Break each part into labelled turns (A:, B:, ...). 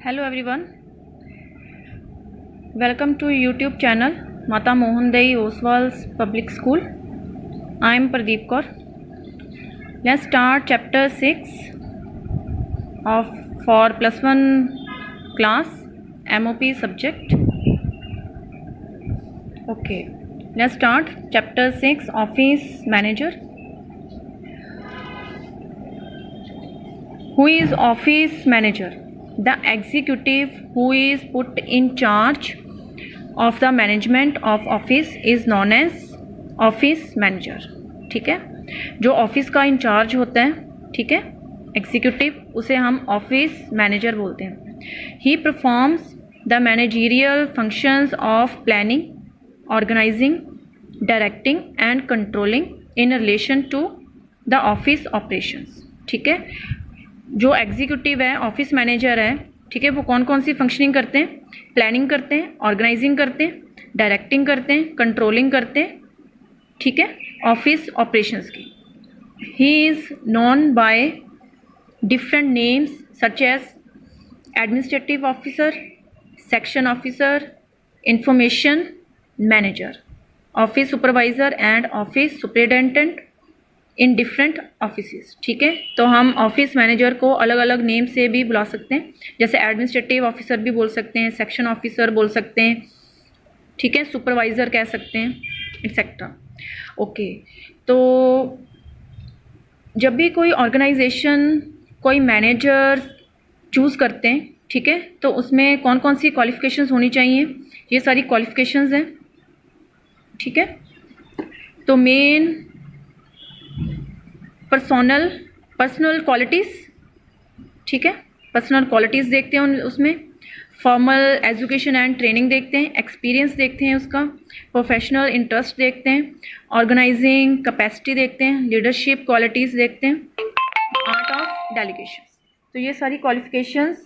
A: Hello everyone, welcome to YouTube channel Mata Mohan Dei Oswal's Public School. I am Pradeep Kaur. Let's start chapter 6 of for plus 1 class MOP subject. Okay, let's start chapter 6 Office Manager. Who is office manager? The executive who is put in charge of the management of office is known as office manager. ठीक है, जो office का in charge होता है, ठीक है, executive, उसे हम ऑफिस मैनेजर बोलते हैं. He performs the managerial functions of planning, organising, directing and controlling in relation to the office operations. ठीक है, जो एग्जीक्यूटिव है, ऑफिस मैनेजर है, ठीक है, वो कौन कौन सी फंक्शनिंग करते हैं? प्लानिंग करते हैं, ऑर्गेनाइजिंग करते हैं, डायरेक्टिंग करते हैं, कंट्रोलिंग करते हैं, ठीक है, ऑफिस ऑपरेशंस की. He is known by different names such as administrative officer, section officer, information manager, office supervisor and office superintendent in different offices. ठीक है, तो हम ऑफिस मैनेजर को अलग अलग नेम से भी बुला सकते हैं, जैसे एडमिनिस्ट्रेटिव ऑफिसर भी बोल सकते हैं, सेक्शन ऑफिसर बोल सकते हैं, ठीक है, सुपरवाइज़र कह सकते हैं, एक्सेट्रा. ओके, तो जब भी कोई ऑर्गेनाइजेशन कोई मैनेजर चूज़ करते हैं, ठीक है, तो उसमें कौन कौन सी क्वालिफ़िकेशंस होनी चाहिए? ये सारी क्वालिफ़िकेशंस हैं. ठीक है, तो मेन पर्सनल क्वालिटीज़, ठीक है, पर्सनल क्वालिटीज़ देखते हैं उसमें. फॉर्मल एजुकेशन एंड ट्रेनिंग देखते हैं, एक्सपीरियंस देखते हैं उसका, प्रोफेशनल इंटरेस्ट देखते हैं, ऑर्गेनाइजिंग कैपेसिटी देखते हैं, लीडरशिप क्वालिटीज़ देखते हैं, आर्ट ऑफ डेलीगेशन. तो ये सारी क्वालिफिकेशंस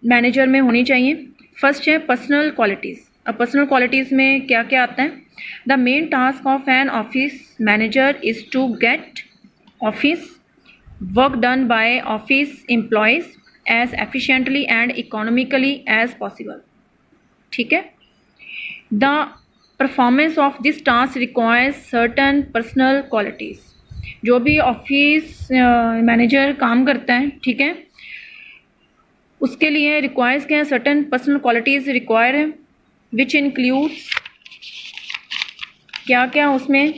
A: मैनेजर में होनी चाहिए. फर्स्ट है पर्सनल क्वालिटीज़. अब पर्सनल क्वालिटीज़ में क्या क्या आता है? The main task of an office manager is to get office work done by office employees as efficiently and economically as possible. ठीक है, the performance of this task requires certain personal qualities. जो भी office manager काम करता है, ठीक है, उसके लिए रिक्वायर्स क्या है? सर्टन पर्सनल क्वालिटीज़ रिक्वायर है, विच इंक्लूड्स, क्या क्या उसमें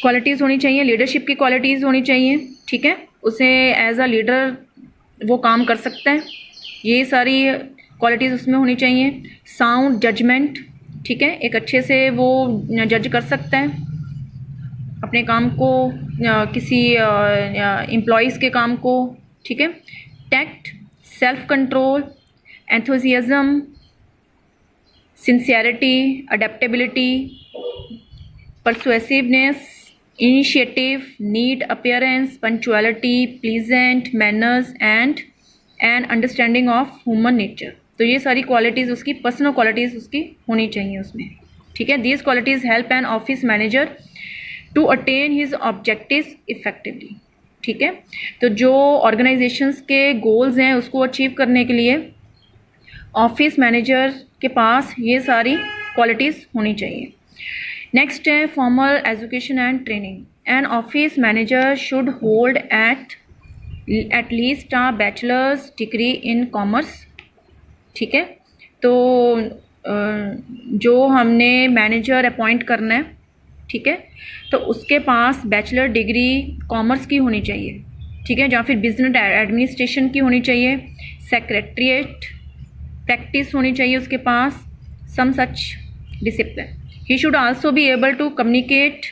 A: क्वालिटीज़ होनी चाहिए? लीडरशिप की क्वालिटीज़ होनी चाहिए, ठीक है, उसे एज अ लीडर वो काम कर सकता है, ये सारी क्वालिटीज़ उसमें होनी चाहिए. साउंड जजमेंट, ठीक है, एक अच्छे से वो जज कर सकता है अपने काम को, किसी एम्प्लॉयज़ के काम को, ठीक है. Tact, self control, enthusiasm, sincerity, adaptability, persuasiveness, initiative, neat appearance, punctuality, pleasant manners and an understanding of human nature. तो ये सारी क्वालिटीज़ उसकी, पर्सनल क्वालिटीज़ उसकी होनी चाहिए उसमें. ठीक है, these qualities help an office manager to attain his objectives effectively. ठीक है, तो जो ऑर्गेनाइजेशंस के गोल्स हैं उसको अचीव करने के लिए ऑफिस मैनेजर के पास ये सारी क्वालिटीज़ होनी चाहिए. नेक्स्ट है formal education and training. N office manager should hold at least a bachelors degree in commerce. ठीक है, तो जो हमने मैनेजर अपॉइंट करना है, ठीक है, तो उसके पास बैचलर डिग्री कॉमर्स की होनी चाहिए, ठीक है, या फिर बिजनेस एडमिनिस्ट्रेशन की होनी चाहिए, सेक्रेटरीट प्रैक्टिस होनी चाहिए उसके पास, some such discipline. He should also be able to communicate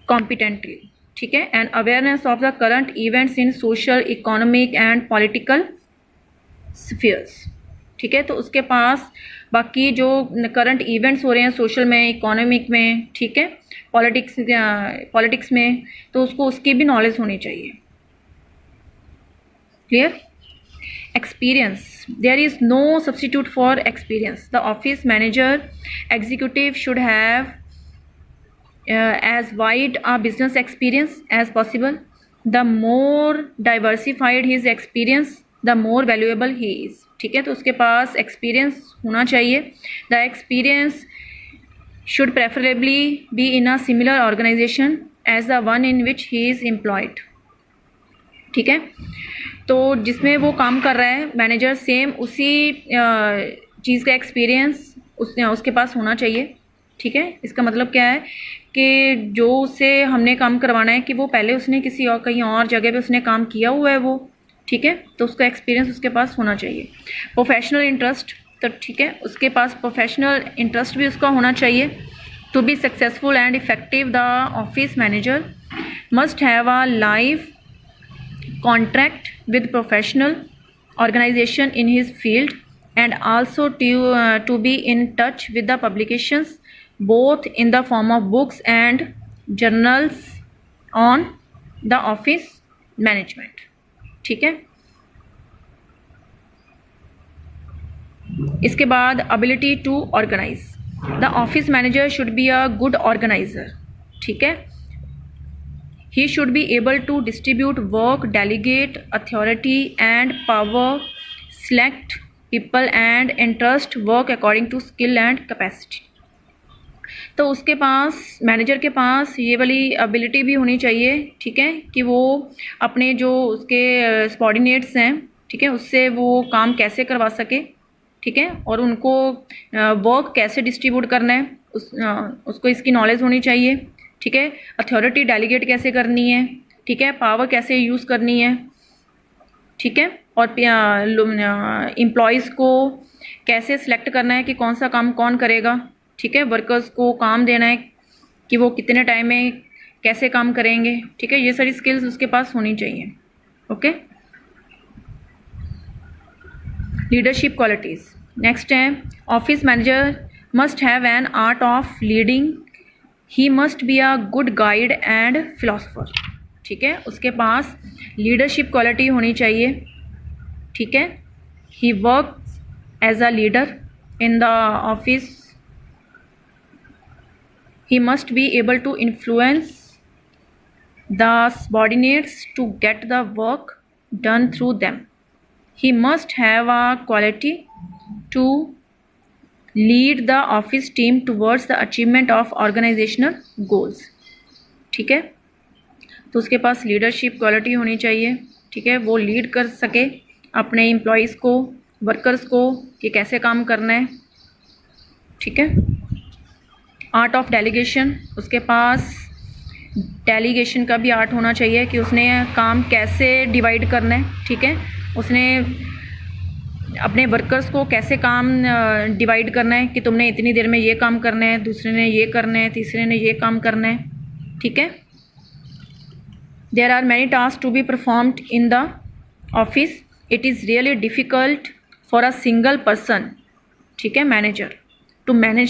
A: competently, ठीक है, and awareness of the current events in social, economic and political spheres. ठीक है, तो उसके पास बाकी जो करंट इवेंट्स हो रहे हैं सोशल में, इकोनॉमिक में, ठीक है, पॉलिटिक्स में, तो उसको उसकी भी नॉलेज होनी चाहिए. Clear? Experience. There is no substitute for experience. The office manager executive should have as wide a business experience as possible. The more diversified his experience, the more valuable he is. ठीक है, तो उसके पास experience होना चाहिए। The experience should preferably be in a similar organisation as the one in which he is employed. ठीक है, तो जिसमें वो काम कर रहा है मैनेजर, सेम उसी चीज़ का एक्सपीरियंस उसके पास होना चाहिए। ठीक है, इसका मतलब क्या है कि जो उससे हमने काम करवाना है कि वो पहले उसने किसी और कहीं और जगह पे उसने काम किया हुआ है वो। ठीक है, तो उसका एक्सपीरियंस उसके पास होना चाहिए। प्रोफेशनल इंटरेस्ट, तो ठीक है, उसके पास प्रोफेशनल इंटरेस्ट भी उसका होना चाहिए। To be successful and effective the office manager must have a life contract with professional organization in his field and also to be in touch with the publications both in the form of books and journals on the office management। ठीक है, इसके बाद ability to organize, the office manager should be a good organizer। ठीक है, he should be able to distribute work, delegate authority and power, select people and entrust work according to skill and capacity। तो उसके पास, manager के पास ये वाली ability भी होनी चाहिए। ठीक है, कि वो अपने जो उसके सबॉर्डिनेट्स हैं, ठीक है, उससे वो काम कैसे करवा सके। ठीक है, और उनको वर्क कैसे डिस्ट्रीब्यूट करना है उसको इसकी नॉलेज होनी चाहिए। ठीक है, अथॉरिटी डेलीगेट कैसे करनी है। ठीक है, पावर कैसे यूज़ करनी है। ठीक है, और एम्प्लॉयज़ को कैसे सिलेक्ट करना है कि कौन सा काम कौन करेगा। ठीक है, वर्कर्स को काम देना है कि वो कितने टाइम में कैसे काम करेंगे। ठीक है, ये सारी स्किल्स उसके पास होनी चाहिए। ओके, लीडरशिप क्वालिटीज़ नेक्स्ट है, office manager must have an art of leading, he must be a good guide and philosopher. ठीक है, उसके पास लीडरशिप क्वालिटी होनी चाहिए। ठीक है, he works as a leader in the office, he must be able to influence the subordinates to get the work done through them, he must have a quality to lead the office team towards the achievement of organisational goals. ठीक है, तो उसके पास leadership quality होनी चाहिए। ठीक है, वो lead कर सके अपने एम्प्लॉयज़ को, वर्कर्स को कि कैसे काम करना है। ठीक है, आर्ट ऑफ डेलीगेशन, उसके पास डेलीगेशन का भी आर्ट होना चाहिए कि उसने काम कैसे डिवाइड करना है। ठीक है, उसने अपने वर्कर्स को कैसे काम डिवाइड करना है कि तुमने इतनी देर में ये काम करना है, दूसरे ने ये करना है, तीसरे ने ये काम करना है। ठीक है, there are many task to be performed in the office, it is really difficult for a single person, ठीक है, मैनेजर टू मैनेज